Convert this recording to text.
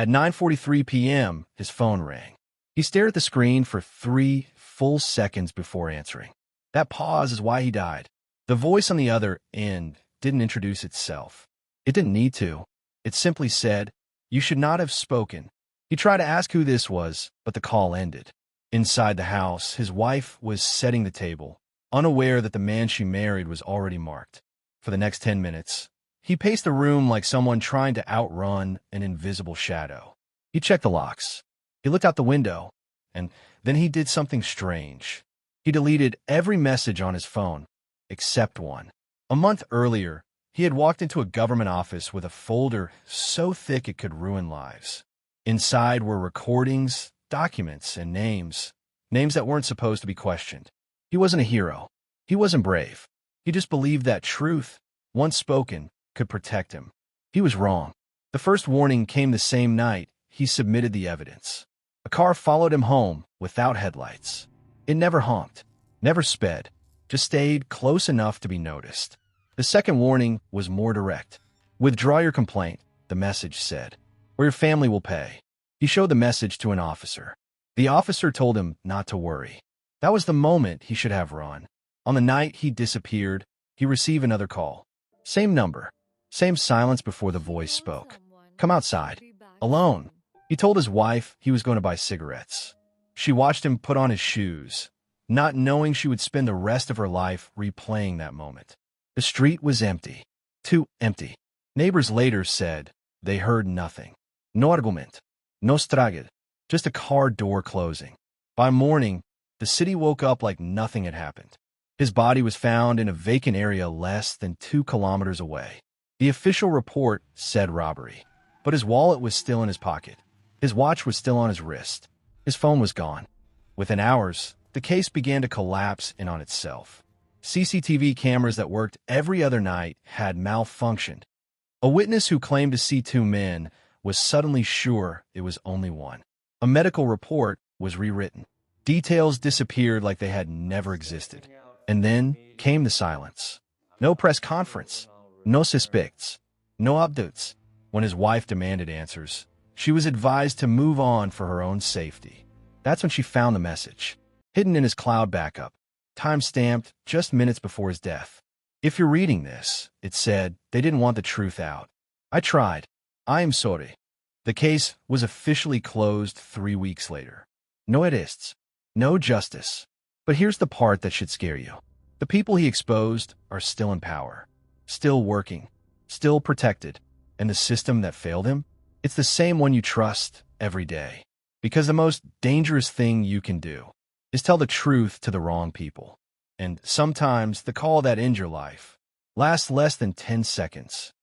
At 9:43 p.m., his phone rang. He stared at the screen for 3 full seconds before answering. That pause is why he died. The voice on the other end didn't introduce itself. It didn't need to. It simply said, "You should not have spoken." He tried to ask who this was, but the call ended. Inside the house, his wife was setting the table, unaware that the man she married was already marked. For the next 10 minutes, he paced the room like someone trying to outrun an invisible shadow. He checked the locks. He looked out the window, and then he did something strange. He deleted every message on his phone, except one. A month earlier, he had walked into a government office with a folder so thick it could ruin lives. Inside were recordings, documents, and names that weren't supposed to be questioned. He wasn't a hero. He wasn't brave. He just believed that truth, once spoken, could protect him. He was wrong. The first warning came the same night he submitted the evidence. A car followed him home without headlights. It never honked, never sped, just stayed close enough to be noticed. The second warning was more direct. "Withdraw your complaint," the message said, "or your family will pay." He showed the message to an officer. The officer told him not to worry. That was the moment he should have run. On the night he disappeared, he received another call. Same number, same silence before the voice spoke. "Come outside. Alone." He told his wife he was going to buy cigarettes. She watched him put on his shoes, not knowing she would spend the rest of her life replaying that moment. The street was empty. Too empty. Neighbors later said they heard nothing. No argument. No struggle. Just a car door closing. By morning, the city woke up like nothing had happened. His body was found in a vacant area less than 2 kilometers away. The official report said robbery, but his wallet was still in his pocket. His watch was still on his wrist. His phone was gone. Within hours, the case began to collapse in on itself. CCTV cameras that worked every other night had malfunctioned. A witness who claimed to see 2 men was suddenly sure it was only one. A medical report was rewritten. Details disappeared like they had never existed. And then came the silence. No press conference. No suspects. No updates. When his wife demanded answers, she was advised to move on for her own safety. That's when she found the message, hidden in his cloud backup, time-stamped just minutes before his death. "If you're reading this," it said, "they didn't want the truth out. I tried. I am sorry." The case was officially closed 3 weeks later. No arrests. No justice. But here's the part that should scare you. The people he exposed are still in power, still working, still protected. And the system that failed him? It's the same one you trust every day. Because the most dangerous thing you can do is tell the truth to the wrong people. And sometimes the call that ends your life lasts less than 10 seconds.